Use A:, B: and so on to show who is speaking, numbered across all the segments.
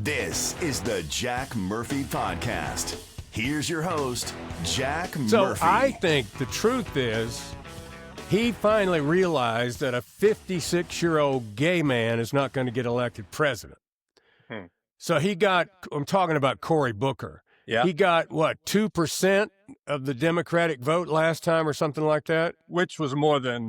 A: This is the Jack Murphy Podcast. Here's your host, Jack Murphy.
B: So I think the truth is he finally realized that a 56-year-old gay man is not going to get elected president. So he got, I'm talking about Cory Booker.
C: Yeah.
B: He got, 2% of the Democratic vote last time or something like that?
C: Which was more than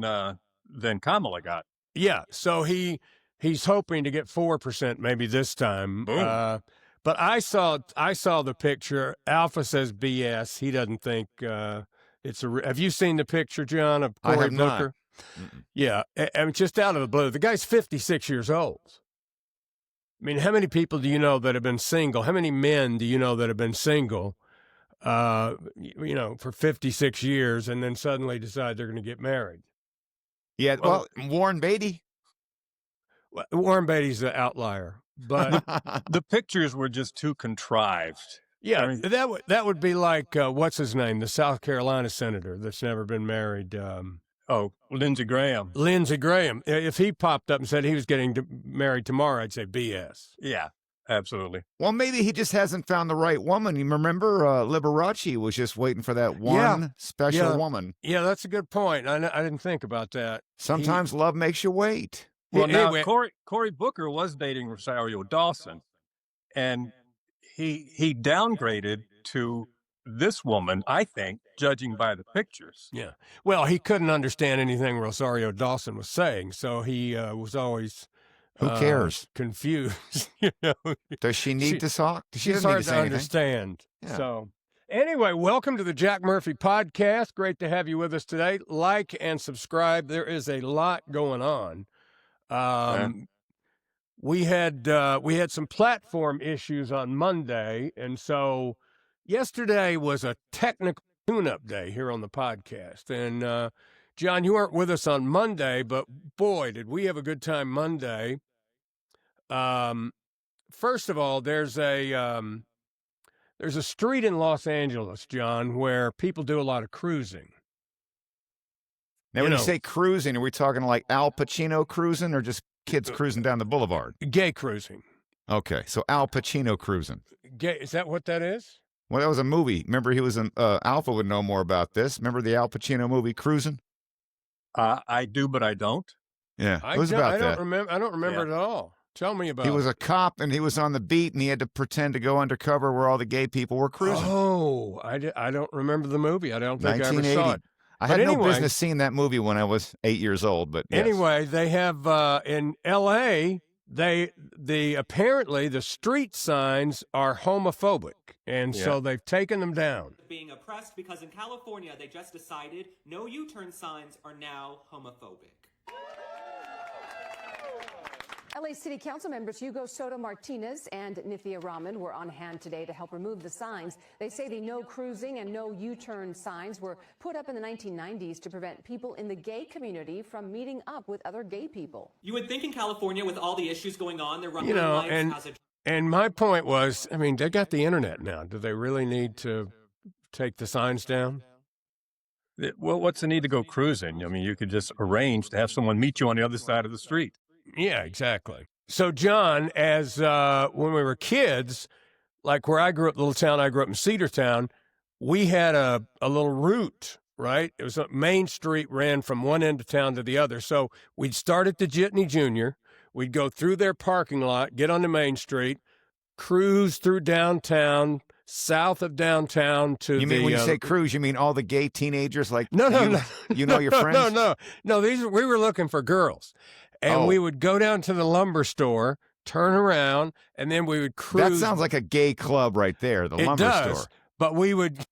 C: Kamala got.
B: Yeah, so he's hoping to get 4% maybe this time.
C: Boom.
B: But I saw the picture. Alpha says BS. He doesn't think it's a. Have you seen the picture, John, of Cory Booker? Yeah, and just out of the blue, the guy's 56 years old. I mean, how many people do you know that have been single? How many men do you know that have been single, for 56 years and then suddenly decide they're going to get married?
D: Yeah, well, Warren Beatty.
B: Warren Beatty's the outlier, but
C: The pictures were just too contrived.
B: yeah,
C: I mean,
B: that would be like what's his name, the South Carolina senator that's never been married.
C: Lindsey Graham.
B: Lindsey Graham. If he popped up and said he was getting married tomorrow, I'd say BS.
C: Yeah, absolutely.
D: Well, maybe he just hasn't found the right woman. You remember Liberace was just waiting for that one special woman.
B: Yeah, that's a good point. I didn't think about that.
D: Sometimes love makes you wait.
C: Well, now
B: Anyway.
C: Cory Booker was dating Rosario Dawson, and he downgraded to this woman, I think, judging by the pictures.
B: Yeah. Well, he couldn't understand anything Rosario Dawson was saying, so he was always
D: Who cares?
B: confused.
D: Does she need to talk? She
B: She's
D: doesn't need
B: hard
D: to
B: to
D: say anything.
B: understand.
D: Yeah.
B: So, anyway, welcome to the Jack Murphy Podcast. Great to have you with us today. Like and subscribe. There is a lot going on. We had some platform issues on Monday, and so yesterday was a technical tune-up day here on the podcast. And John, you weren't with us on Monday, but boy, did we have a good time Monday. First of all, there's a street in Los Angeles, John, where people do a lot of cruising.
D: Now, when you say cruising, are we talking like Al Pacino cruising or just kids cruising down the boulevard?
B: Gay cruising.
D: Okay, so Al Pacino cruising.
B: Gay, is that what that is?
D: Well, that was a movie. Remember, he was in Alpha would know more about this. Remember the Al Pacino movie, Cruising?
C: I do, but I don't.
D: Yeah, it was about
B: I
D: that.
B: don't remember it at all. Tell me about it.
D: He was a cop, and he was on the beat, and he had to pretend to go undercover where all the gay people were cruising.
B: Oh, I don't remember the movie. I don't think I ever
D: 1980.
B: saw it.
D: I
B: But
D: had no
B: anyway-
D: business seeing that movie when I was 8 years old, but yes.
B: Anyway, they have in L.A. Apparently the street signs are homophobic, and so they've taken them down.
E: Being oppressed because in California they just decided no U-turn signs are now homophobic.
F: LA City Council members Hugo Soto Martinez and Nithya Raman were on hand today to help remove the signs. They say the no cruising and no U-turn signs were put up in the 1990s to prevent people in the gay community from meeting up with other gay people.
E: You would think in California with all the issues going on, they're running
B: You know,
E: lights as a
B: and my point was, I mean, they got the internet now. Do they really need to take the signs down?
C: Well, what's the need to go cruising? I mean, you could just arrange to have someone meet you on the other side of the street.
B: Yeah, exactly. So, John, as when we were kids, like where I grew up, the little town I grew up in, Cedartown, we had a little route, right? It was a main street ran from one end of town to the other. So we'd start at the Jitney Jr., we'd go through their parking lot, get on the main street, cruise through downtown, south of downtown to
D: You mean when you say cruise, you mean all the gay teenagers like
B: No.
D: you know your friends?
B: No. We were looking for girls. And we would go down to the lumber store, turn around, and then we would cruise.
D: That sounds like a gay club right there, the lumber store.
B: But we would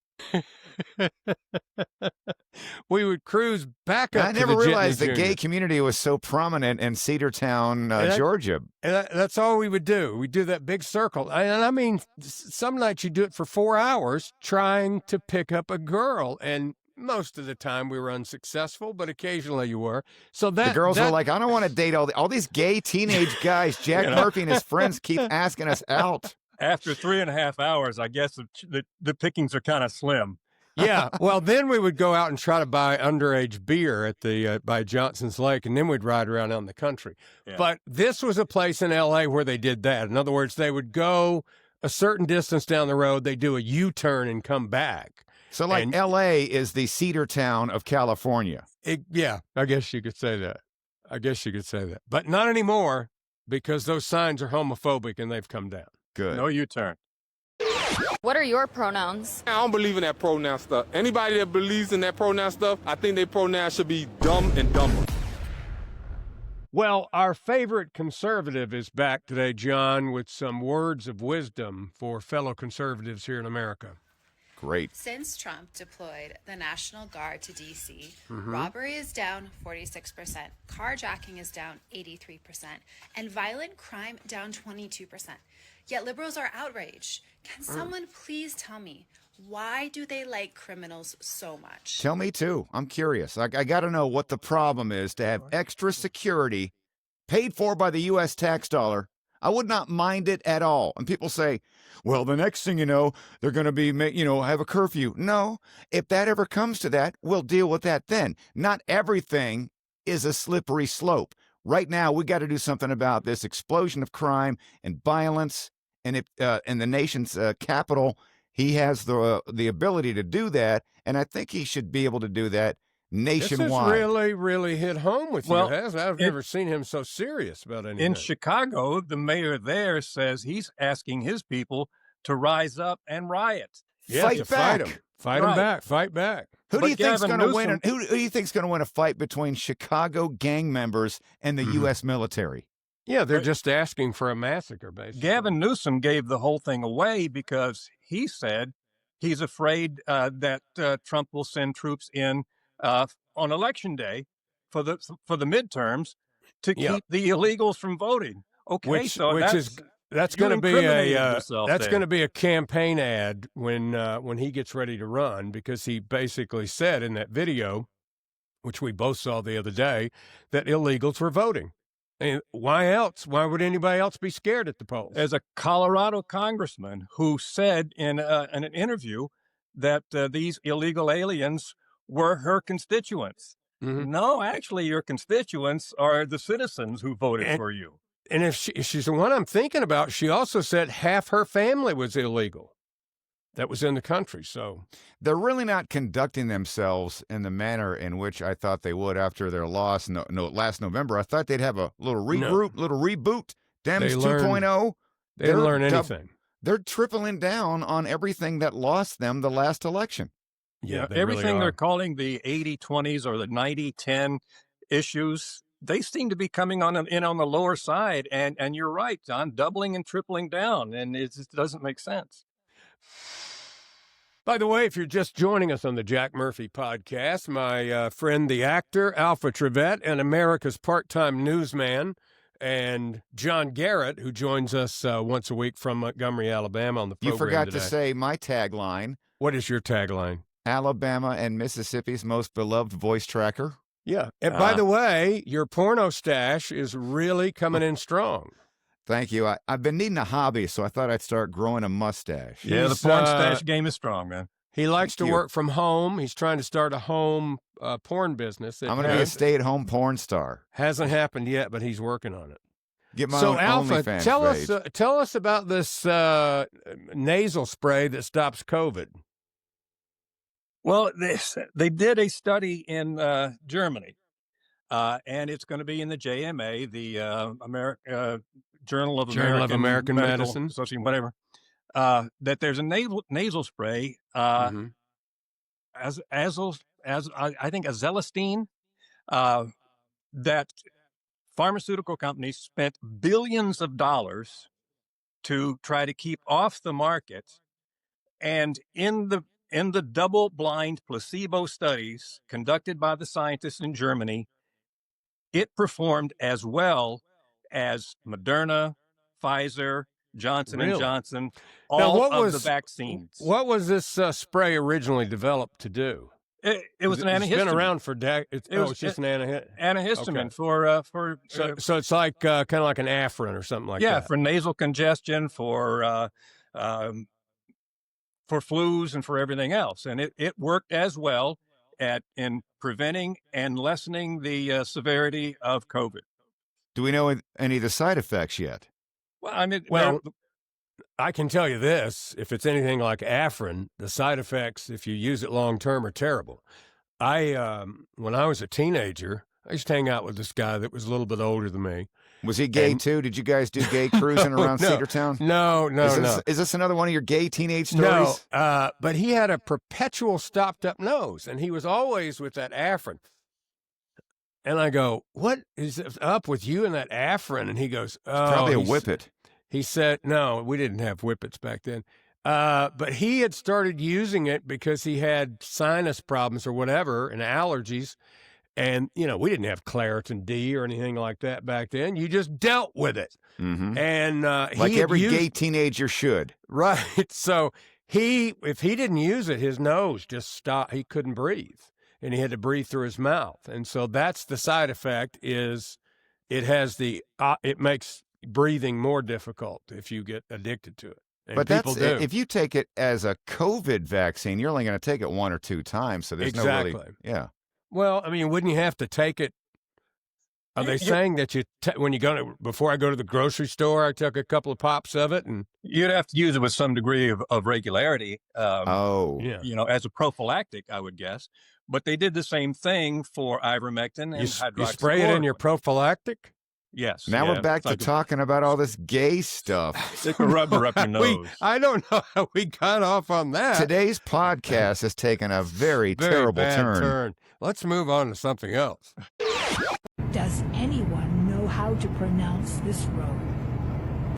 B: cruise back up
D: I
B: to
D: never
B: the
D: realized
B: Jitney
D: the
B: Jr.
D: gay community was so prominent in Cedartown, Georgia.
B: And that's all we would do. We'd do that big circle. And I mean, some nights you do it for 4 hours trying to pick up a girl. And most of the time we were unsuccessful, but occasionally you were. So
D: The girls were like, I don't want to date all these gay teenage guys. Jack Murphy and his friends keep asking us out.
C: After 3.5 hours, I guess the pickings are kind of slim.
B: Yeah, well, then we would go out and try to buy underage beer at the by Johnson's Lake, and then we'd ride around out in the country.
C: Yeah.
B: But this was a place in L.A. where they did that. In other words, they would go a certain distance down the road, they do a U-turn and come back.
D: So, like,
B: And-
D: L.A. is the Cedartown of California.
B: Yeah, I guess you could say that. But not anymore, because those signs are homophobic and they've come down.
D: Good.
C: No U-turn.
G: What are your pronouns?
H: I don't believe in that pronoun stuff. Anybody that believes in that pronoun stuff, I think their pronouns should be dumb and dumber.
B: Well, our favorite conservative is back today, John, with some words of wisdom for fellow conservatives here in America.
D: Great.
I: Since Trump deployed the National Guard to D.C., robbery is down 46%, carjacking is down 83%, and violent crime down 22%. Yet liberals are outraged. Can someone please tell me, why do they like criminals so much?
D: Tell me, too. I'm curious. I got to know what the problem is to have extra security paid for by the U.S. tax dollar. I would not mind it at all. And people say, well, the next thing you know, they're going to be, have a curfew. No, if that ever comes to that, we'll deal with that then. Not everything is a slippery slope. Right now, we got to do something about this explosion of crime and violence in the nation's capital. He has the ability to do that, and I think he should be able to do that nationwide.
B: This has really, really hit home with
C: Well,
B: you, hasn't it? I've never seen him so serious about anything.
C: In Chicago, the mayor there says he's asking his people to rise up and riot.
B: Yeah,
D: Fight
B: to
D: back.
B: Fight
C: Right.
B: him back. Fight back.
D: Who do you think's
C: Gavin
D: going to win?
C: Newsom-
D: Who do you think's going to win a fight between Chicago gang members and the U.S. military?
B: Yeah, they're
C: Right.
B: just asking for a massacre, basically.
C: Gavin Newsom gave the whole thing away because he said he's afraid that Trump will send troops in on election day for the midterms to
B: Yeah.
C: keep the illegals from voting. Okay,
B: Which
C: so
B: that's
C: you
B: going to be
C: incriminated
B: a
C: yourself
B: that's
C: there.
B: going to be a campaign ad when he gets ready to run, because he basically said in that video, which we both saw the other day, that illegals were voting. And why else? Why would anybody else be scared at the polls?
C: As a Colorado congressman who said in an interview that these illegal aliens were her constituents.
B: Mhm.
C: No, actually, your constituents are the citizens who voted
B: And-
C: for you.
B: And if she's the one I'm thinking about, she also said half her family was illegal that was in the country. So
D: They're really not conducting themselves in the manner in which I thought they would after their loss last November. I thought they'd have a little regroup, little reboot. Dems
B: They learned-
D: 2.0.
B: they didn't learn
D: They're
B: anything.
D: They're tripling down on everything that lost them the last election.
B: Yeah, they
C: everything
B: really
C: they're
B: are.
C: calling the 80-20s or the 90-10 issues, they seem to be coming in on the lower side. And you're right, John, doubling and tripling down. And it just doesn't make sense.
B: By the way, if you're just joining us on the Jack Murphy podcast, my friend, the actor, Alpha Trivette, and America's part-time newsman, and John Garrett, who joins us once a week from Montgomery, Alabama on the program
D: You forgot
B: today.
D: to say my tagline,
B: What is your tagline?
D: Alabama and Mississippi's most beloved voice tracker.
B: Yeah. And by the way, your porno stash is really coming in strong.
D: Thank you. I've been needing a hobby, so I thought I'd start growing a mustache.
C: Yeah, the
B: He's,
C: porn stash game is strong, man.
B: He likes to
D: you.
B: work from home. He's trying to start a home porn business. It
D: I'm going to be a stay-at-home porn star.
B: hasn't happened yet, but he's working on it.
D: Get my
B: So,
D: own
B: Alpha,
D: OnlyFans
B: tell
D: page.
B: us about this nasal spray that stops COVID.
C: Well, they did a study in Germany, and it's going to be in the JMA, the Journal of
B: American
C: Medical
B: Medicine.
C: Association, whatever. That there's a nasal spray,
B: Mhm.
C: as I think azelastine, that pharmaceutical companies spent billions of dollars to try to keep off the market, and in the double-blind placebo studies conducted by the scientists in Germany, it performed as well as Moderna, Pfizer, Johnson
B: Really?
C: & Johnson,
B: Now,
C: all of the vaccines.
B: What was this spray originally developed to do?
C: It was an
B: It's
C: antihistamine.
B: been around for decades.
C: was-
B: It's just an antihistamine.
C: Antihistamine
B: Okay.
C: for
B: So it's like kind of like an Afrin or something like
C: yeah,
B: that.
C: for nasal congestion, for for flus and for everything else. And it worked as well in preventing and lessening the severity of COVID.
D: Do we know any of the side effects yet?
C: Well, I mean,
B: Well, I can tell you this, if it's anything like Afrin, the side effects, if you use it long term, are terrible. When I was a teenager, I used to hang out with this guy that was a little bit older than me.
D: Was he gay too? Did you guys do gay cruising around Cedartown?
B: No.
D: Is this another one of your gay teenage stories?
B: No, but he had a perpetual stopped up nose, and he was always with that Afrin. And I go, what is up with you and that Afrin? And he goes, oh.
D: Probably a whippet.
B: He said, no, we didn't have whippets back then. But he had started using it because he had sinus problems or whatever and allergies. And, we didn't have Claritin D or anything like that back then. You just dealt with it.
D: Mm-hmm.
B: And
D: like every gay teenager should.
B: Right. So if he didn't use it, his nose just stopped. He couldn't breathe. And he had to breathe through his mouth. And so that's the side effect is it makes breathing more difficult if you get addicted to it. And
D: but
B: people do.
D: If you take it as a COVID vaccine, you're only going to take it 1 or 2 times. So there's no really, yeah.
B: Well, I mean, wouldn't you have to take it? Are they saying that before I go to the grocery store, I took a couple of pops of it, and
C: you'd have to use it with some degree of regularity. As a prophylactic, I would guess. But they did the same thing for ivermectin and hydroxychloroquine.
B: You spray it in your prophylactic?
C: Yes.
D: Now we're back to talking about all this gay stuff.
C: Stick a rubber up your nose.
B: I don't know how we got off on that.
D: Today's podcast has taken a very terrible
B: bad
D: turn.
B: Let's move on to something else.
J: Does anyone know how to pronounce this road?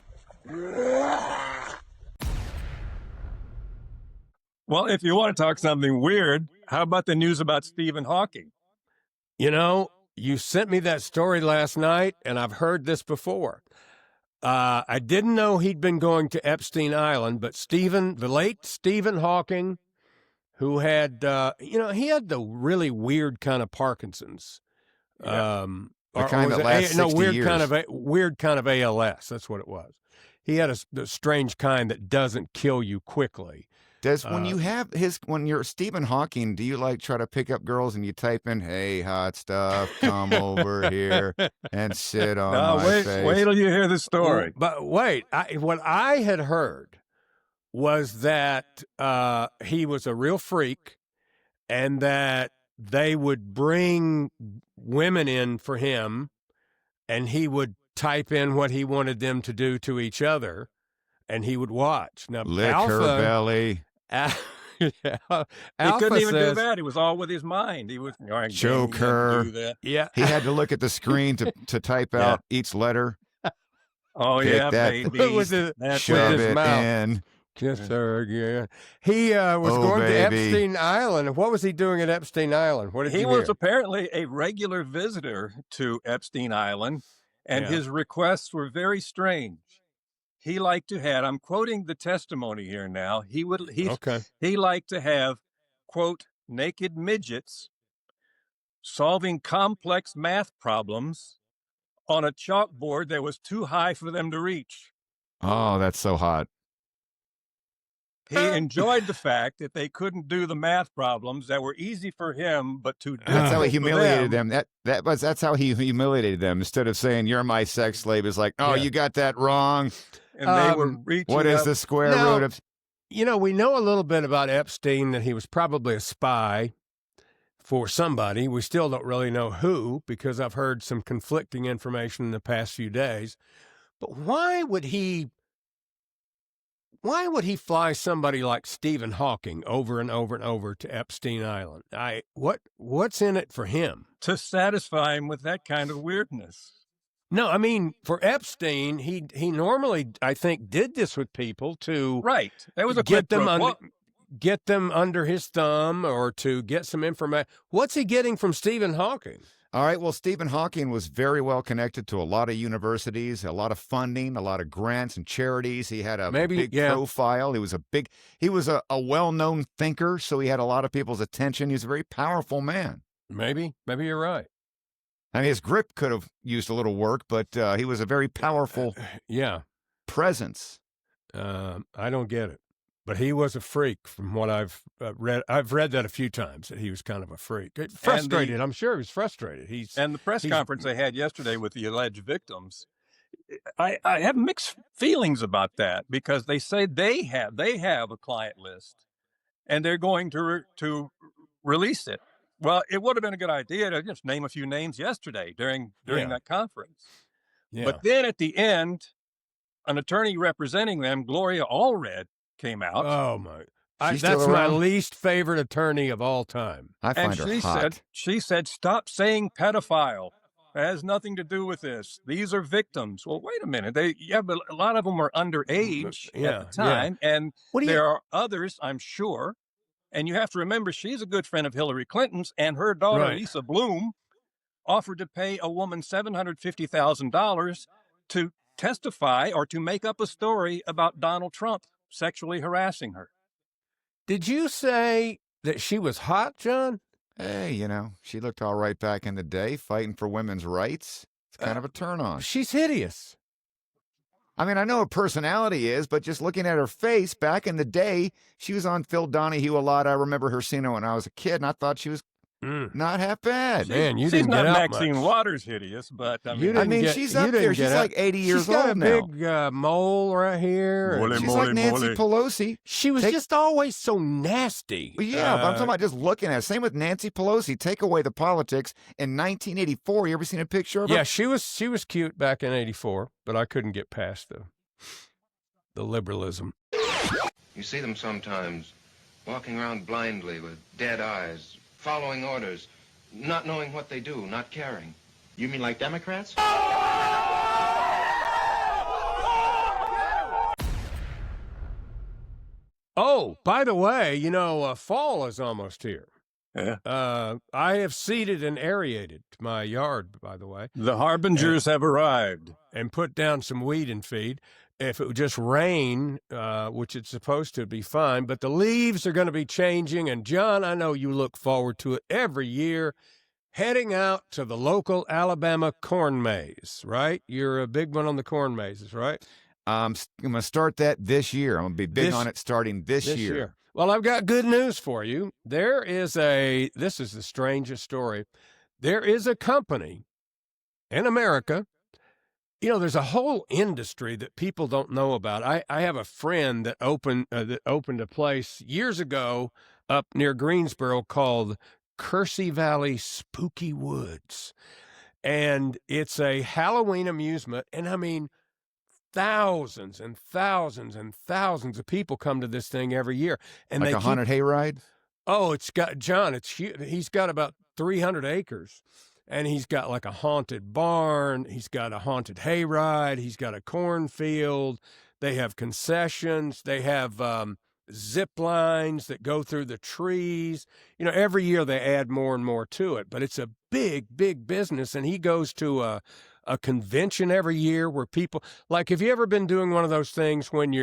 C: Well, if you want to talk something weird, how about the news about Stephen Hawking?
B: You sent me that story last night, and I've heard this before. I didn't know he'd been going to Epstein Island, but the late Stephen Hawking, who had, he had the really weird kind of Parkinson's.
D: Yeah. The kind that lasts 60 years.
B: Weird kind of ALS. That's what it was. He had a strange kind that doesn't kill you quickly.
D: When you're Stephen Hawking, do you try to pick up girls and you type in, "Hey, hot stuff, come over here and sit on my face"?
C: Wait till you hear the story.
B: But wait, what I had heard was that he was a real freak, and that they would bring women in for him, and he would type in what he wanted them to do to each other, and he would watch. Now,
D: lick her belly.
C: He couldn't even do that. He was all with his mind. He was
D: choke her.
C: Do that.
B: Yeah,
D: he had to look at the screen to type out each letter.
C: Oh,
D: Pick
C: yeah,
D: that,
C: baby.
D: Shove it in.
B: Kiss her again. He was going to Epstein Island. What was he doing at Epstein Island? What did
C: he was apparently a regular visitor to Epstein Island, and his requests were very strange. He liked to have, I'm quoting the testimony here now, he liked to have, quote, naked midgets solving complex math problems on a chalkboard that was too high for them to reach.
D: Oh, that's so hot.
C: He enjoyed the fact that they couldn't do the math problems that were easy for him, but too difficult.
D: That's how he humiliated them. That's how he humiliated them. Instead of saying, "You're my sex slave," is like, "Oh, you got that wrong."
C: And they were reaching
D: what is the square root of?
B: We know a little bit about Epstein, that he was probably a spy for somebody. We still don't really know who, because I've heard some conflicting information in the past few days. But why would he fly somebody like Stephen Hawking over and over and over to Epstein Island? What's in it for him?
C: To satisfy him with that kind of weirdness.
B: No, I mean, for Epstein, he normally, I think, did this with people to
C: That was a
B: get them under his thumb, or to get some information. What's he getting from Stephen Hawking?
D: All right, well, Stephen Hawking was very well connected to a lot of universities, a lot of funding, a lot of grants and charities. He had a big profile. He was a well-known thinker, so he had a lot of people's attention. He was a very powerful man.
B: Maybe you're right.
D: I mean, his grip could have used a little work, but he was a very powerful presence.
B: I don't get it. But he was a freak from what I've read. I've read that a few times, that he was kind of a freak. Frustrated. I'm sure he was frustrated.
C: And the press conference they had yesterday with the alleged victims, I have mixed feelings about that, because they say they have a client list and they're going to release it. Well, it would have been a good idea to just name a few names yesterday during that conference.
B: Yeah.
C: But then at the end, an attorney representing them, Gloria Allred, came out.
B: Oh my!
D: She's
B: That's
D: still
B: my
D: around?
B: least favorite attorney of all time.
D: I find her hot.
C: She said, "Stop saying pedophile. It has nothing to do with this. These are victims." Well, wait a minute. But a lot of them were underage at the time, and there are others, I'm sure. And you have to remember, she's a good friend of Hillary Clinton's, and her daughter, Lisa Bloom, offered to pay a woman $750,000 to testify or to make up a story about Donald Trump sexually harassing her.
B: Did you say that she was hot, John?
D: Hey, she looked all right back in the day, fighting for women's rights. It's kind of a turn on.
B: She's hideous.
D: I mean, I know her personality is, but just looking at her face back in the day, she was on Phil Donahue a lot. I remember her seeing her when I was a kid, and I thought she was not half bad.
B: Man, you
C: She's
B: didn't
C: not
B: get out
C: Maxine
B: much.
C: Waters hideous, but I mean,
D: She's up there. She's like 80 years
B: She's got
D: old
B: a
D: now.
B: big mole right here.
D: She's like Nancy Pelosi.
B: She was just always so nasty.
D: Well, yeah, but I'm talking about just looking at it. Same with Nancy Pelosi. Take away the politics. In 1984, you ever seen a picture of her?
B: Yeah, she was cute back in '84, but I couldn't get past the liberalism.
K: You see them sometimes walking around blindly with dead eyes, following orders, not knowing what they do, not caring.
L: You mean like Democrats?
B: Oh, by the way, fall is almost here.
C: Yeah.
B: I have seeded and aerated my yard, by the way.
C: The harbingers have arrived.
B: And put down some weed and feed. If it would just rain, which it's supposed to, be fine. But the leaves are going to be changing. And, John, I know you look forward to it every year, heading out to the local Alabama corn maze, right? You're a big one on the corn mazes, right?
D: I'm going to start that this year. I'm going to be big on it starting this year.
B: Well, I've got good news for you. This is the strangest story. There is a company in America. There's a whole industry that people don't know about. I have a friend that opened a place years ago up near Greensboro called Kersey Valley Spooky Woods. And it's a Halloween amusement. And I mean, thousands and thousands and thousands of people come to this thing every year. And
D: like a haunted hayride?
B: Oh, it's huge. He's got about 300 acres. And he's got like a haunted barn. He's got a haunted hayride. He's got a cornfield. They have concessions. They have zip lines that go through the trees. Every year they add more and more to it. But it's a big, big business. And he goes to a convention every year where people, like, have you ever been doing one of those things when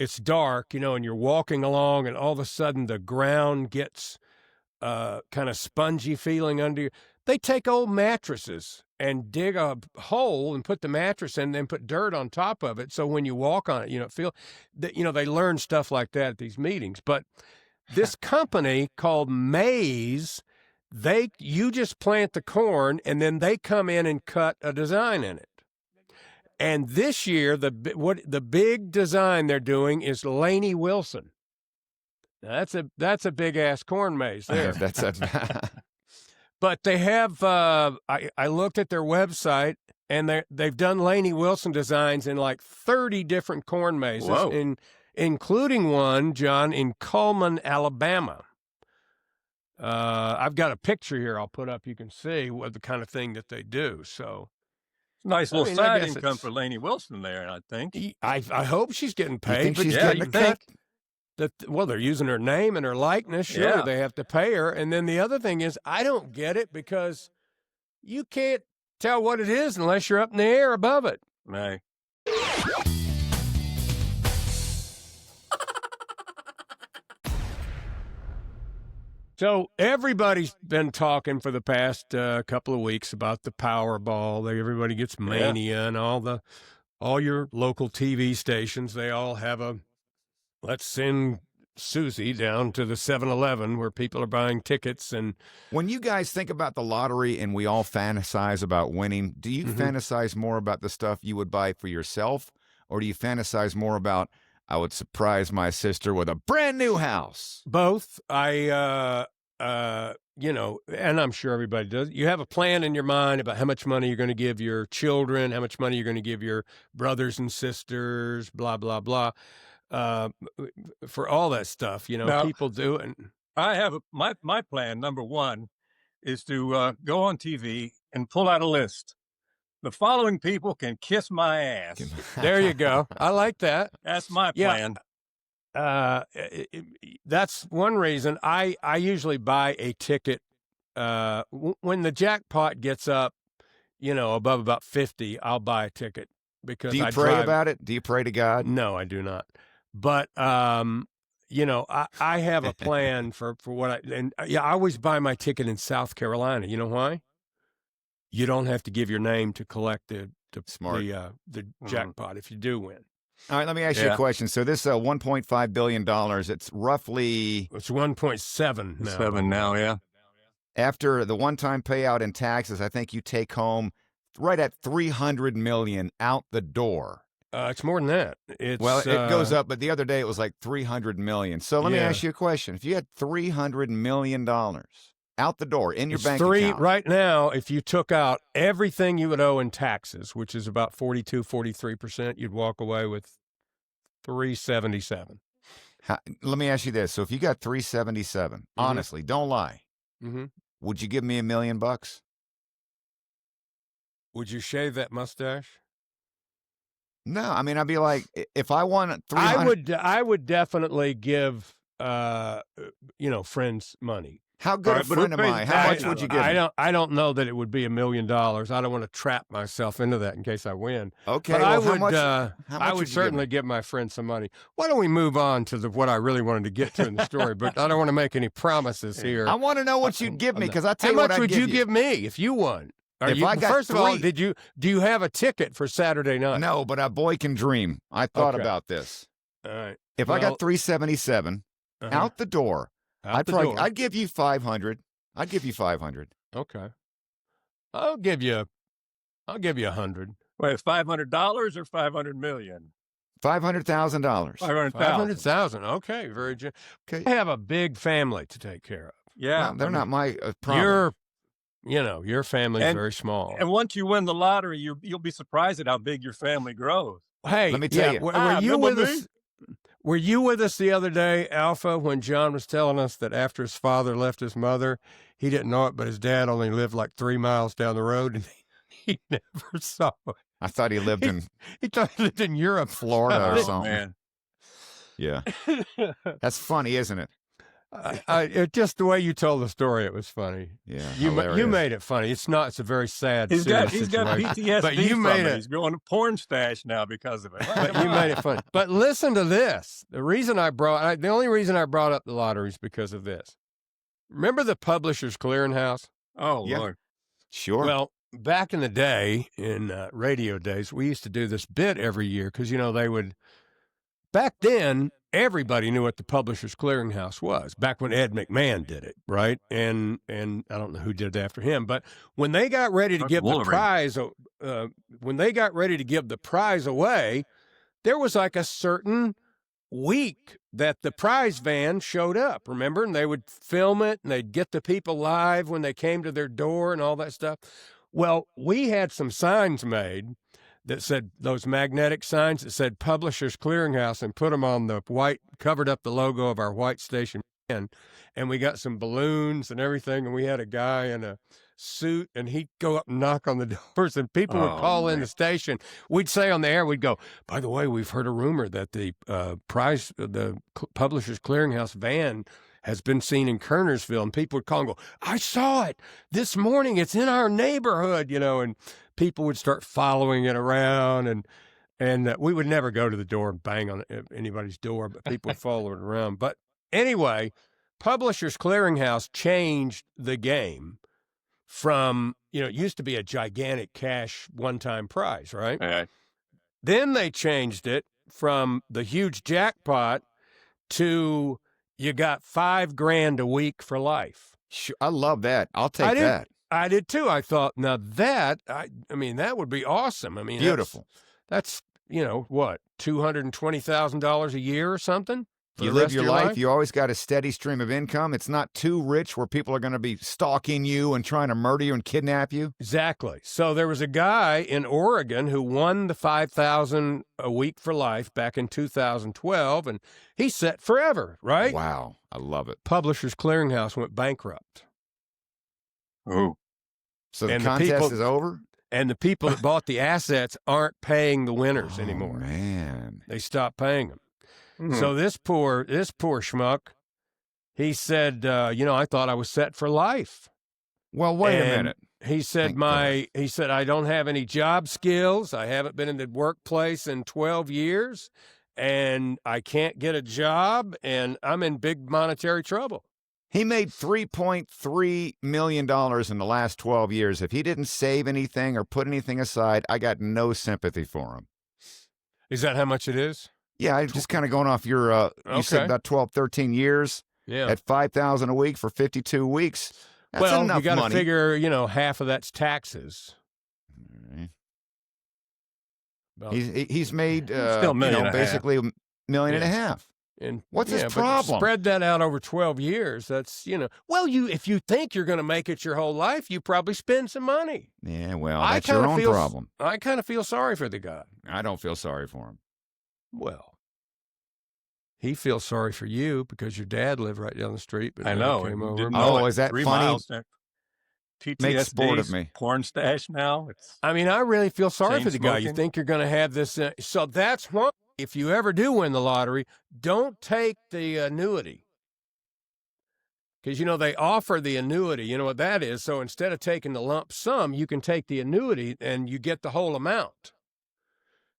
B: it's dark, and you're walking along and all of a sudden the ground gets kind of spongy feeling under you? They take old mattresses and dig a hole and put the mattress in and then put dirt on top of it. So when you walk on it, they learn stuff like that at these meetings. But this company called Maze, you just plant the corn and then they come in and cut a design in it. And this year, the big design they're doing is Lainey Wilson. Now, that's a big ass corn maze there. But they have. I looked at their website, and they've done Lainey Wilson designs in like 30 different corn mazes, including one, John, in Cullman, Alabama. I've got a picture here I'll put up. You can see what the kind of thing that they do. So.
C: Nice little side income for Lainey Wilson there, I think.
B: I hope she's getting paid.
D: You think she's getting a cut?
B: They're using her name and her likeness. Sure, they have to pay her. And then the other thing is, I don't get it because you can't tell what it is unless you're up in the air above it.
C: Right.
B: So everybody's been talking for the past couple of weeks about the Powerball. Everybody gets mania and all all your local TV stations, they all have a, let's send Susie down to the 7-Eleven where people are buying tickets. And
D: when you guys think about the lottery and we all fantasize about winning, do you fantasize more about the stuff you would buy for yourself, or do you fantasize more about, I would surprise my sister with a brand new house?
B: Both. You know, and I'm sure everybody does. You have a plan in your mind about how much money you're going to give your children, how much money you're going to give your brothers and sisters, blah, blah, blah. For all that stuff, you know,
C: now,
B: people do it.
C: I have my plan. Number one is to go on TV and pull out a list. The following people can kiss my ass.
B: There you go. I like that.
C: That's my plan.
B: That's one reason I usually buy a ticket when the jackpot gets up, you know, above about 50. I'll buy a ticket because
D: do you pray about it? Do you pray to God?
B: No, I do not. But you know, I have a plan for what I always buy my ticket in South Carolina. You know why? You don't have to give your name to collect the jackpot if you do win.
D: All right, let me ask you a question. So this $1.5 billion, it's roughly...
B: It's 1.7 now.
C: 7 now, yeah.
D: After the one-time payout in taxes, I think you take home right at $300 million out the door.
B: It's more than that. It
D: goes up, but the other day it was like $300 million. So let me ask you a question. If you had $300 million out the door in your bank account.
B: Right now, if you took out everything you would owe in taxes, which is about 43%, you'd walk away with $377.
D: Let me ask you this. So if you got $377, honestly, don't lie, would you give me $1 million?
B: Would you shave that mustache?
D: No, I mean, I'd be like, if I want $300...
B: I would definitely give, friends money.
D: How good a friend am I? How much would you give me?
B: I don't know that it would be $1 million. I don't want to trap myself into that in case I win.
D: Okay,
B: but
D: well,
B: I would certainly give my friend some money. Why don't we move on to what I really wanted to get to in the story? But I don't want to make any promises here.
D: I want to know what you'd give me, because I tell
B: you
D: what
B: How much would you give me if you won? First of all, do you have a ticket for Saturday night?
D: No, but a boy can dream. I thought about this.
B: All right.
D: If I got $377 out the door, I'd give you $500. I'd give you $500.
B: Okay. I'll give you $100.
C: Wait, $500 or $500 million?
D: $500,000.
C: $500,000.
B: Okay, very good.
D: Okay.
B: I have a big family to take care of.
C: Yeah,
D: they're not my problem.
B: Your family's very small.
C: And once you win the lottery, you'll be surprised at how big your family grows.
B: Hey,
D: let me tell you.
B: Were you with us? Were you with us the other day, Alpha, when John was telling us that after his father left his mother, he didn't know it, but his dad only lived like 3 miles down the road, and he never saw it.
D: I thought he lived in...
B: He thought he lived in Europe.
D: Florida or something.
C: Man.
D: Yeah. That's funny, isn't it?
B: Just the way you told the story, it was funny.
D: Yeah,
B: you made it funny. It's not. It's a very sad.
C: He's got PTSD.
B: But you made it.
C: He's going to porn stash now because of it.
B: But you made it funny. But listen to this. The only reason I brought up the lottery is because of this. Remember the Publishers Clearinghouse?
C: Oh, yeah. Lord.
D: Sure.
B: Well, back in the day, in radio days, we used to do this bit every year because they would. Back then, everybody knew what the Publishers Clearinghouse was, back when Ed McMahon did it, right? And I don't know who did it after him, but when they got ready to give the prize away, there was like a certain week that the prize van showed up, remember? And they would film it, and they'd get the people live when they came to their door and all that stuff. Well, we had some signs made that said, those magnetic signs that said Publishers Clearinghouse, and put them on the white, covered up the logo of our white station. And we got some balloons and everything. And we had a guy in a suit, and he'd go up and knock on the doors, and people would call in the station. We'd say on the air, we'd go, by the way, we've heard a rumor that the Publishers Clearinghouse van has been seen in Kernersville. And people would call and go, I saw it this morning. It's in our neighborhood, and people would start following it around, and we would never go to the door and bang on anybody's door, but people would follow it around. But anyway, Publishers Clearinghouse changed the game from, it used to be a gigantic cash one-time prize, right? Then they changed it from the huge jackpot to you got $5,000 a week for life.
D: Sure, I love that. I'll take that.
B: I did too. I thought, now that, I mean, that would be awesome. I mean,
D: beautiful.
B: That's what, $220,000 a year or something?
D: You live your life. You always got a steady stream of income. It's not too rich where people are going to be stalking you and trying to murder you and kidnap you.
B: Exactly. So there was a guy in Oregon who won the $5,000 a week for life back in 2012, and he's set forever, right?
D: Wow. I love it.
B: Publishers Clearinghouse went bankrupt.
C: Oh.
D: So the contest is over?
B: And the people that bought the assets aren't paying the winners anymore.
D: Man.
B: They stopped paying them. So this poor schmuck, he said, I thought I was set for life.
D: Well, wait a minute.
B: He said I don't have any job skills. I haven't been in the workplace in 12 years, and I can't get a job, and I'm in big monetary trouble.
D: He made $3.3 million in the last 12 years. If he didn't save anything or put anything aside, I got no sympathy for him.
B: Is that how much it is?
D: Yeah, I'm just kind of going off your, you said about 12, 13 years at $5,000 a week for 52 weeks. That's enough
B: you got to
D: money.
B: figure, half of that's taxes.
D: He's made,
C: still
D: basically $1.5 million.
B: And
D: what's his problem?
B: Spread that out over 12 years. That's, if you think you're going to make it your whole life, you probably spend some money.
D: Yeah, well, that's your own problem.
B: I kind of feel sorry for the guy.
D: I don't feel sorry for him.
B: Well, he feels sorry for you because your dad lived right down the street. But
C: I know.
B: Came over.
D: Oh, is that
C: 3
D: funny?
C: miles there.
D: Make sport of me.
C: Porn stash now.
B: I really feel sorry for the guy. You
C: smoking.
B: think you're going to have this. So that's why, if you ever do win the lottery, don't take the annuity. Because, they offer the annuity. You know what that is? So instead of taking the lump sum, you can take the annuity and you get the whole amount.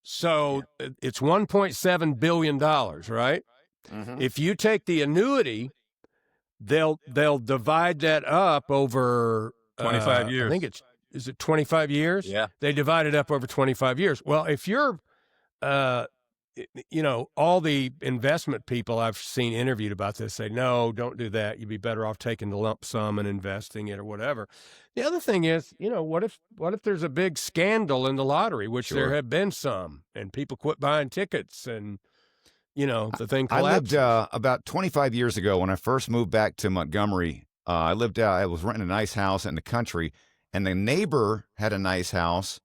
B: So it's $1.7 billion, right? Mm-hmm. If you take the annuity, they'll divide that up over
C: 25 years.
B: I think is it 25 years?
C: Yeah.
B: They divide it up over 25 years. Well, if you're, all the investment people I've seen interviewed about this say, no, don't do that. You'd be better off taking the lump sum and investing it or whatever. The other thing is, what if there's a big scandal in the lottery, which there have been some, and people quit buying tickets and, the thing collapses.
D: I lived about 25 years ago when I first moved back to Montgomery. I was renting a nice house in the country, and the neighbor had a nice house,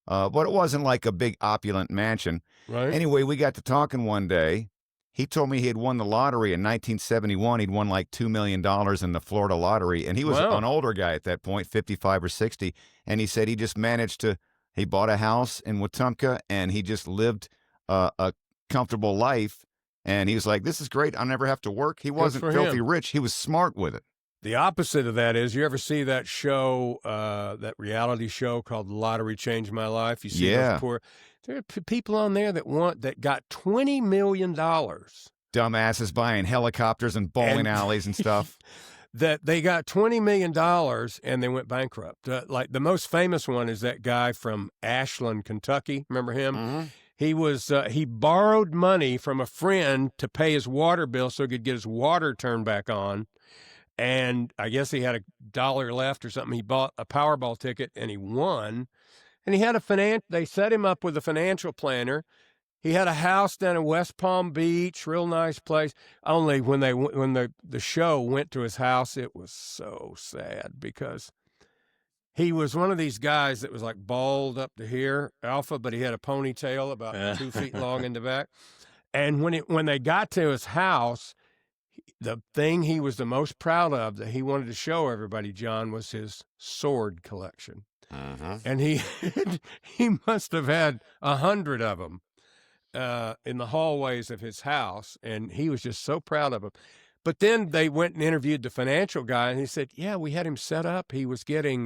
D: but it wasn't like a big opulent mansion.
B: Right.
D: Anyway, we got to talking one day. He told me he had won the lottery in 1971. He'd won like $2 million in the Florida lottery, and he was an older guy at that point, 55 or 60, and he said he just managed to, he bought a house in Wetumpka, and he just lived a comfortable life, and he was like, this is great. I'll never have to work. He wasn't filthy rich. He was smart with it.
B: The opposite of that is, you ever see that show, that reality show called Lottery Changed My Life? You see those poor, there are people on there that got $20 million.
D: Dumbasses buying helicopters and bowling alleys and stuff.
B: That they got $20 million and they went bankrupt. Like the most famous one is that guy from Ashland, Kentucky. Remember him? Mm-hmm. He borrowed money from a friend to pay his water bill so he could get his water turned back on. And I guess he had $1 left or something. He bought a Powerball ticket and he won. And he had they set him up with a financial planner. He had a house down in West Palm Beach, real nice place. Only when the show went to his house, it was so sad because he was one of these guys that was like bald up to here, alpha, but he had a ponytail about 2 feet long in the back. And when they got to his house, the thing he was the most proud of that he wanted to show everybody, John, was his sword collection. Uh-huh. And he must have had 100 of them in the hallways of his house, and he was just so proud of them. But then they went and interviewed the financial guy, and he said, yeah, we had him set up. He was getting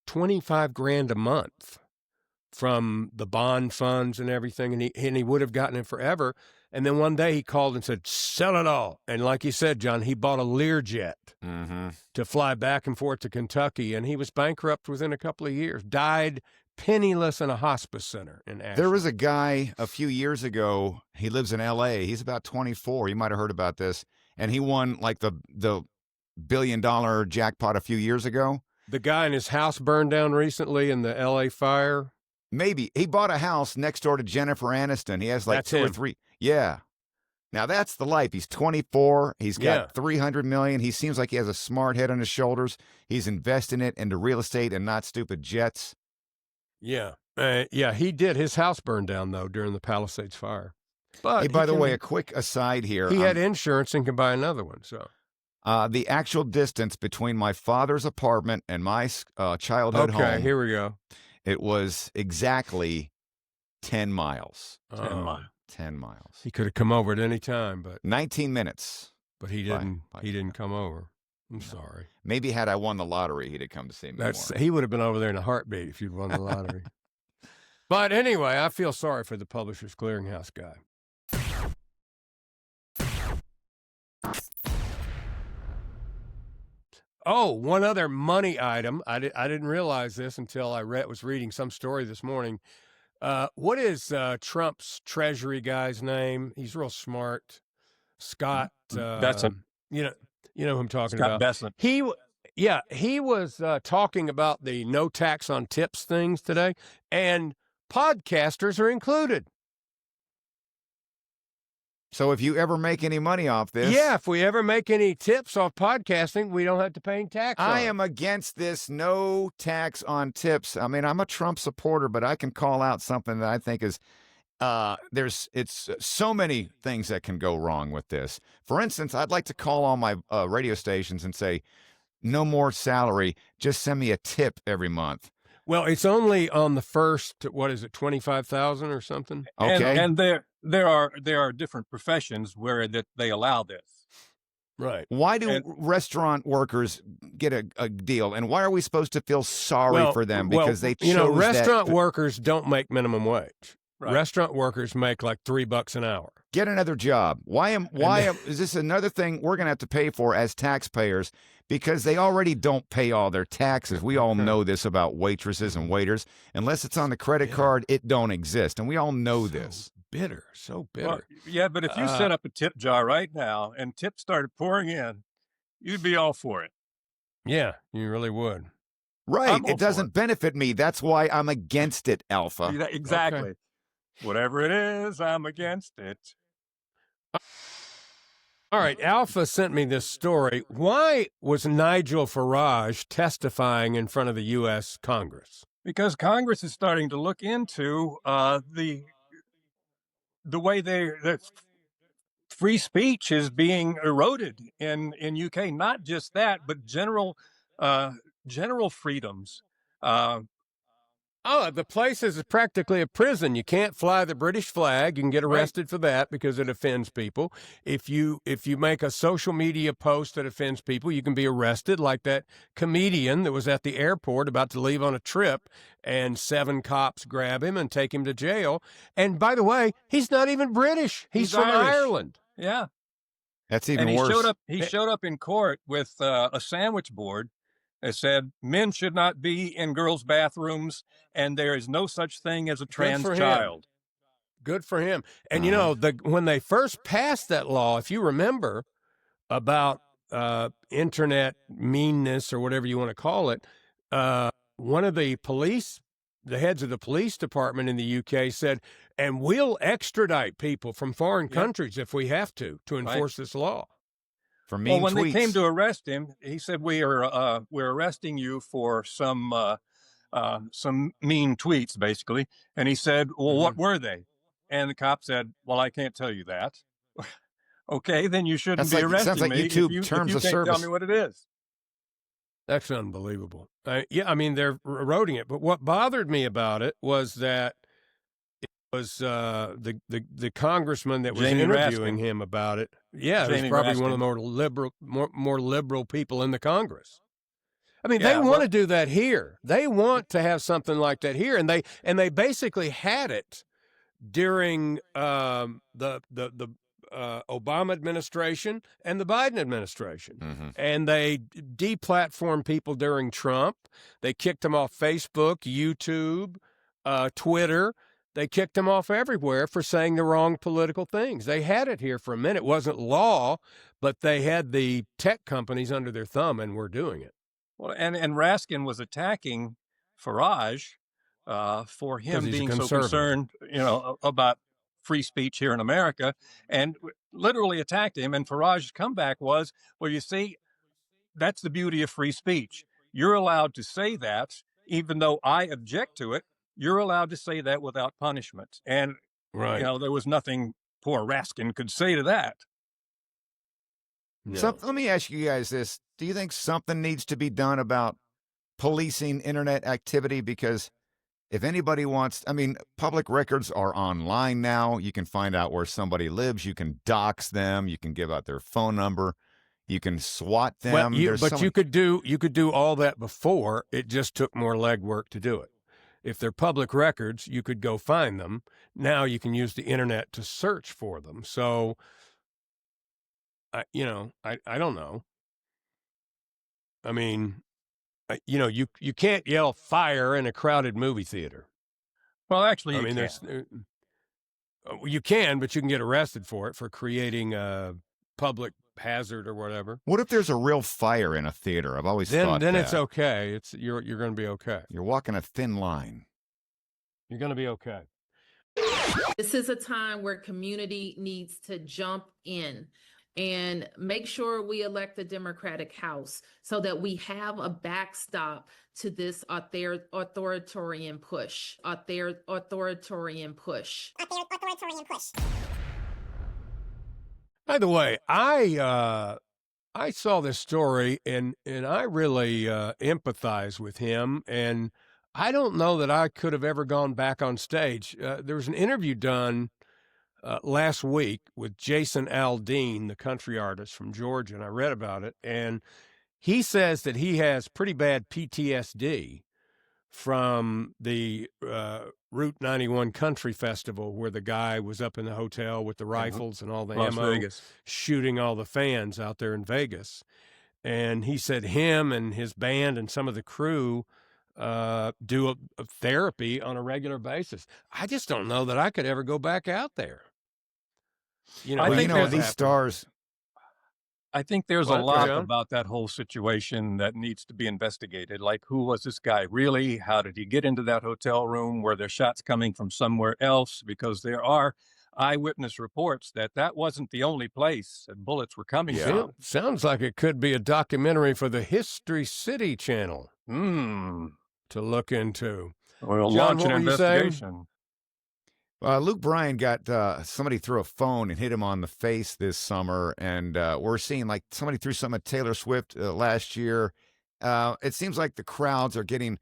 B: $25,000 a month from the bond funds and everything, and he would have gotten it forever. And then one day he called and said, sell it all. And like you said, John, he bought a Learjet to fly back and forth to Kentucky, and he was bankrupt within a couple of years, died penniless in a hospice center in Ashland.
D: There was a guy a few years ago. He lives in L.A. He's about 24. You might have heard about this. And he won like the $1 billion jackpot a few years ago.
B: The guy in his house burned down recently in the L.A. fire.
D: Maybe. He bought a house next door to Jennifer Aniston. He has like
B: That's
D: two or
B: him.
D: three. Yeah. Now that's the life. He's 24. He's got $300 million. He seems like he has a smart head on his shoulders. He's investing it into real estate and not stupid jets.
B: Yeah. He did. His house burned down, though, during the Palisades fire. But
D: hey, by the way, a quick aside here.
B: He had insurance and can buy another one. So
D: the actual distance between my father's apartment and my childhood home.
B: Okay, here we go.
D: It was exactly 10 miles.
C: 10 miles.
D: 10 miles.
B: He could have come over at any time, but
D: 19 minutes.
B: But he didn't. He didn't come over. I'm sorry.
D: Maybe had I won the lottery, he'd have come to see me more.
B: He would have been over there in a heartbeat if you'd won the lottery. But anyway, I feel sorry for the Publishers Clearinghouse guy. Oh, one other money item. I didn't realize this until I was reading some story this morning. What is Trump's Treasury guy's name? He's real smart. Scott
C: Bessent.
B: You know who I'm talking
C: Scott
B: about.
C: Bessent.
B: He was talking about the no tax on tips things today, and podcasters are included.
D: So if you ever make any money off this.
B: Yeah, if we ever make any tips off podcasting, we don't have to pay any tax on
D: I
B: it.
D: am against this no tax on tips. I mean, I'm a Trump supporter, but I can call out something that I think is it's so many things that can go wrong with this. For instance, I'd like to call all my radio stations and say, no more salary, just send me a tip every month.
B: Well, it's only on the first, 25,000 or something?
D: Okay.
C: And there are different professions where that they allow this.
B: Right.
D: Why do restaurant workers get a deal, and why are we supposed to feel sorry for them because they chose
B: restaurant workers don't make minimum wage.
C: Right.
B: Restaurant workers make like $3 an hour.
D: Get another job. Is this another thing we're going to have to pay for as taxpayers because they already don't pay all their taxes? We all know this about waitresses and waiters. Unless it's on the credit card, it don't exist, and we all know this.
B: So bitter.
C: Well, yeah, but if you set up a tip jar right now and tips started pouring in, you'd be all for it.
B: Yeah, you really would.
D: Right. It doesn't benefit me. That's why I'm against it, Alpha.
C: Exactly.
B: Okay.
C: Whatever it is, I'm against it.
B: All right, Alpha sent me this story. Why was Nigel Farage testifying in front of the U.S. Congress?
C: Because Congress is starting to look into the way that free speech is being eroded in UK. Not just that, but general freedoms.
B: The place is practically a prison. You can't fly the British flag. You can get arrested for that because it offends people. If you make a social media post that offends people, you can be arrested, like that comedian that was at the airport about to leave on a trip, and 7 cops grab him and take him to jail. And by the way, he's not even British. He's from
C: Irish.
B: Ireland.
C: Yeah.
D: That's even
C: and
D: worse.
C: He showed up in court with a sandwich board that said men should not be in girls' bathrooms, and there is no such thing as a trans child.
B: Good for him. And when they first passed that law, if you remember, about internet meanness or whatever you want to call it, one of the heads of the police department in the UK said, and we'll extradite people from foreign countries if we have to enforce this law.
D: For mean
C: when
D: tweets.
C: they came to arrest him, he said, we're arresting you for some mean tweets, basically. And he said, well, what were they? And the cop said, well, I can't tell you that. Okay, then you shouldn't be arresting
D: sounds like
C: me
D: YouTube
C: if you
D: terms of
C: can't
D: service.
C: tell me what it is.
B: That's unbelievable. They're eroding it. But what bothered me about it was that it was the congressman that was
C: Jamie
B: interviewing
C: Raskin.
B: him about it. Yeah,
C: Jamie
B: he's probably
C: Raskin.
B: one of the more liberal people in the Congress. I mean,
C: Yeah,
B: they want to do that here. They want to have something like that here, and they basically had it during the Obama administration and the Biden administration.
D: Mm-hmm.
B: And they deplatformed people during Trump. They kicked them off Facebook, YouTube, Twitter. They kicked him off everywhere for saying the wrong political things. They had it here for a minute. It wasn't law, but they had the tech companies under their thumb and were doing it.
C: Well, and Raskin was attacking Farage for him being so concerned, about free speech here in America, and literally attacked him. And Farage's comeback was, well, you see, that's the beauty of free speech. You're allowed to say that, even though I object to it. You're allowed to say that without punishment. And, there was nothing poor Raskin could say to that.
D: No. So let me ask you guys this. Do you think something needs to be done about policing internet activity? Because if anybody wants, public records are online now. You can find out where somebody lives. You can dox them. You can give out their phone number. You can SWAT them.
B: Well, you could do all that before. It just took more legwork to do it. If they're public records, you could go find them. Now you can use the internet to search for them. So, I don't know. You can't yell fire in a crowded movie theater.
C: Well, actually,
B: you can, but you can get arrested for it, for creating a public hazard or whatever.
D: What if there's a real fire in a theater? I've always thought
B: then
D: that.
B: it's okay. You're going to be okay.
D: You're walking a thin line.
B: You're going to be okay.
L: This is a time where community needs to jump in and make sure we elect the Democratic House so that we have a backstop to this authoritarian push. Authoritarian push.
B: By the way, I saw this story and I really empathize with him, and I don't know that I could have ever gone back on stage. There was an interview done last week with Jason Aldean, the country artist from Georgia, and I read about it, and he says that he has pretty bad PTSD from the Route 91 Country Festival, where the guy was up in the hotel with the rifles and all the ammo, shooting all the fans out there in Vegas. And he said him and his band and some of the crew do a therapy on a regular basis. I just don't know that I could ever go back out there.
C: I think
D: these stars.
C: I think there's a lot about that whole situation that needs to be investigated. Like, who was this guy really? How did he get into that hotel room? Were there shots coming from somewhere else? Because there are eyewitness reports that wasn't the only place that bullets were coming from.
B: Sounds like it could be a documentary for the History City channel to look into.
C: We'll launch an investigation.
D: Luke Bryan got somebody threw a phone and hit him on the face this summer, and we're seeing like somebody threw something at Taylor Swift last year. It seems like the crowds are getting,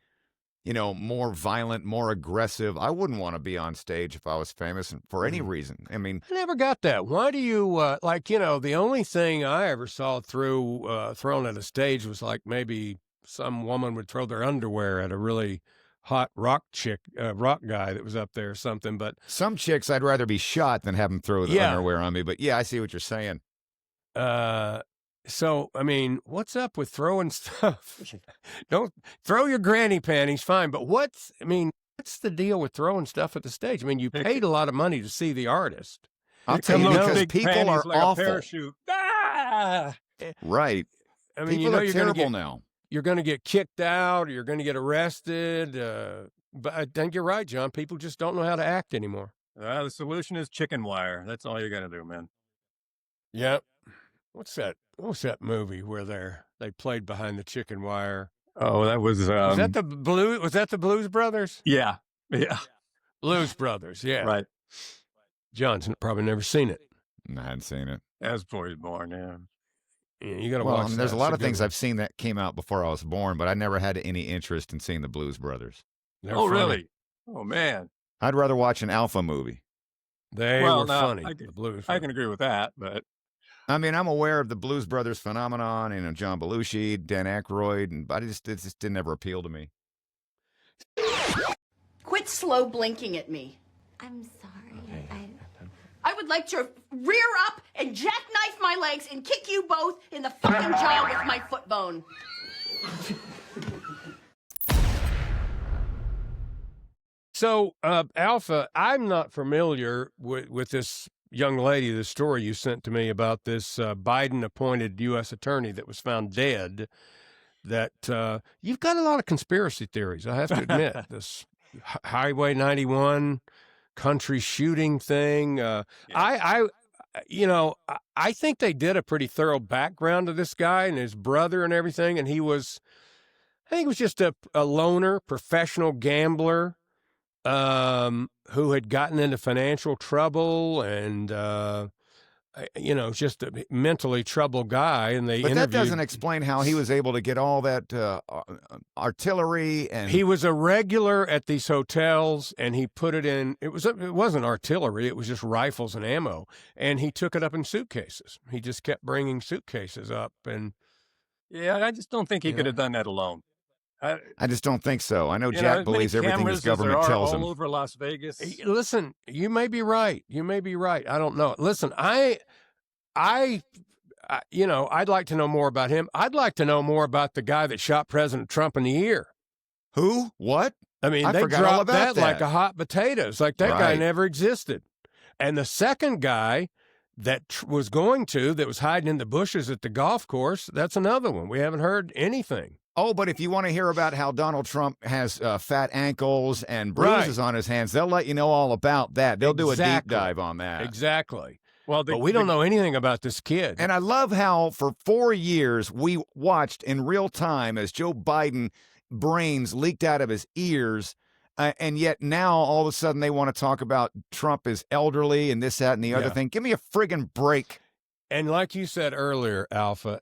D: more violent, more aggressive. I wouldn't want to be on stage if I was famous for any reason. I
B: never got that. Why do you the only thing I ever saw thrown at a stage was like maybe some woman would throw their underwear at a really hot rock guy that was up there or something. But
D: some chicks, I'd rather be shot than have them throw the underwear on me. But yeah, I see what you're saying.
B: So, what's up with throwing stuff? Don't throw your granny panties, fine. But what's the deal with throwing stuff at the stage? You paid a lot of money to see the artist.
D: I'll tell you, because people are
C: like
D: awful.
C: A parachute. Ah!
D: Right. People are terrible now.
B: You're going to get kicked out, or you're going to get arrested. But I think you're right, John. People just don't know how to act anymore.
C: The solution is chicken wire. That's all you got to do, man.
B: Yep. What's that movie where they played behind the chicken wire?
C: Oh, that was
B: that the Blues Brothers?
C: Yeah.
B: Blues Brothers. Yeah.
C: Right.
B: John's probably never seen it.
D: I hadn't seen it.
C: As Boy is Born. Yeah.
B: Yeah, you got to watch.
D: There's a lot of things I've seen that came out before I was born, but I never had any interest in seeing the Blues Brothers.
B: They're funny.
C: Really? Oh man.
D: I'd rather watch an Alpha movie.
B: They were funny. The Blues.
C: I can agree with that, but
D: I'm aware of the Blues Brothers phenomenon, John Belushi, Dan Aykroyd, but it just didn't ever appeal to me.
M: Quit slow blinking at me.
N: I'm sorry.
M: Okay. I would like to rear up and jackknife my legs and kick you both in the fucking jaw with my foot bone.
B: So, Alpha, I'm not familiar with this young lady, the story you sent to me about this Biden-appointed U.S. attorney that was found dead. That you've got a lot of conspiracy theories, I have to admit. This Highway 91 country shooting thing. I think they did a pretty thorough background of this guy and his brother and everything. And I think he was just a loner, professional gambler who had gotten into financial trouble and, just a mentally troubled guy. And
D: But that doesn't explain how he was able to get all that artillery. And
B: he was a regular at these hotels, and he put it in. It wasn't artillery; it was just rifles and ammo. And he took it up in suitcases. He just kept bringing suitcases up, and
C: I just don't think he could have done that alone.
D: I just don't think so. I know Jack believes everything his government tells him.
C: All over Las Vegas.
B: Listen, you may be right. I don't know. Listen, I'd like to know more about him. I'd like to know more about the guy that shot President Trump in the ear.
D: Who? What?
B: I mean, they dropped that like a hot potato. It's like that guy never existed. And the second guy that was that was hiding in the bushes at the golf course, that's another one. We haven't heard anything.
D: Oh, but if you want to hear about how Donald Trump has fat ankles and bruises on his hands, they'll let you know all about that. They'll do a deep dive on that.
B: Exactly. Well, but we don't know anything about this kid.
D: And I love how for 4 years we watched in real time as Joe Biden brains leaked out of his ears. And yet now all of a sudden they want to talk about Trump is elderly and this, that, and the other thing. Give me a friggin' break.
B: And like you said earlier, Alpha,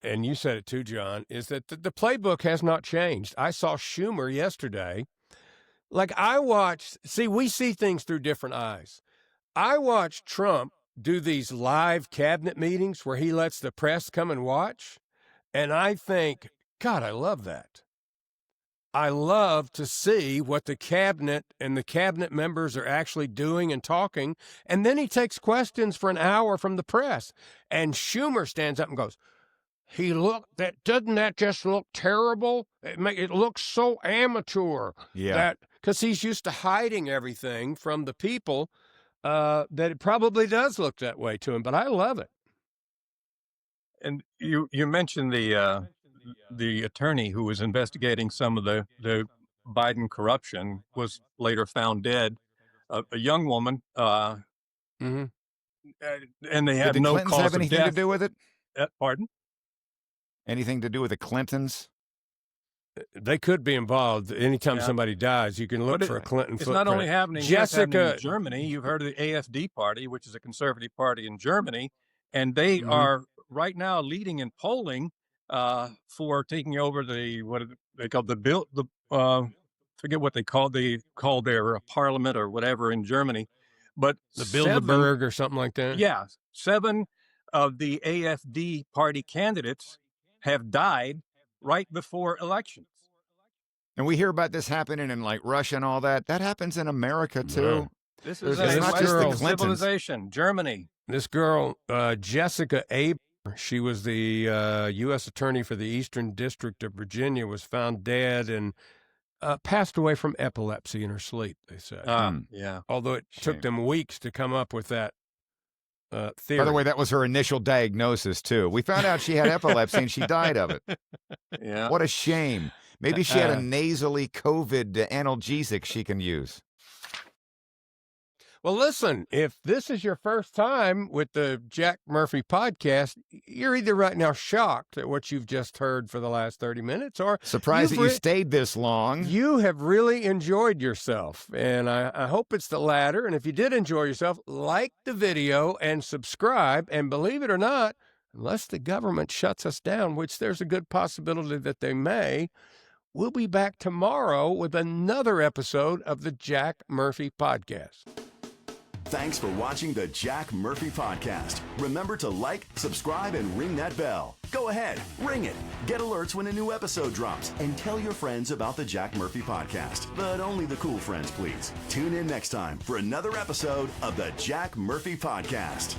B: and you said it too, John, is that the playbook has not changed. I saw Schumer yesterday. Like we see things through different eyes. I watched Trump do these live cabinet meetings where he lets the press come and watch. And I think, God, I love that. I love to see what the cabinet and the cabinet members are actually doing and talking. And then he takes questions for an hour from the press. And Schumer stands up and goes, doesn't that just look terrible? It looks so amateur.
D: Yeah.
B: Because he's used to hiding everything from the people, that it probably does look that way to him. But I love it.
C: And you mentioned the attorney who was investigating some of the Biden corruption was later found dead. A young woman, and they had no
D: Clintons
C: cause
D: have
C: of
D: anything
C: death.
D: to do with it?
C: Pardon?
D: Anything to do with the Clintons?
B: They could be involved. Anytime somebody dies, you can look for a Clinton footprint.
C: It's not only happening
B: Jessica
C: in Germany. You've heard of the AfD party, which is a conservative party in Germany, and they are right now leading in polling for taking over what they call the bill. Forget what they call their parliament or whatever in Germany, but
B: the Bilderberg or something like that.
C: Yeah, 7 of the AfD party candidates have died right before elections.
D: And we hear about this happening in like Russia and all that. That happens in America too.
C: This is
D: not just the Clintons.
C: Civilization, Germany.
B: This girl, Jessica Aber, she was the U.S. attorney for the Eastern District of Virginia, was found dead and passed away from epilepsy in her sleep, they said.
C: Yeah.
B: Although it took them weeks to come up with that theory.
D: By the way, that was her initial diagnosis, too. We found out she had epilepsy and she died of it.
C: Yeah.
D: What a shame. Maybe she had a nasally COVID analgesic she can use.
B: Well, listen, if this is your first time with the Jack Murphy podcast, you're either right now shocked at what you've just heard for the last 30 minutes or
D: surprised that you stayed this long.
B: You have really enjoyed yourself, and I hope it's the latter. And if you did enjoy yourself, like the video and subscribe. And believe it or not, unless the government shuts us down, which there's a good possibility that they may, we'll be back tomorrow with another episode of the Jack Murphy podcast.
A: Thanks for watching the Jack Murphy Podcast. Remember to like, subscribe, and ring that bell. Go ahead, ring it. Get alerts when a new episode drops. And tell your friends about the Jack Murphy Podcast. But only the cool friends, please. Tune in next time for another episode of the Jack Murphy Podcast.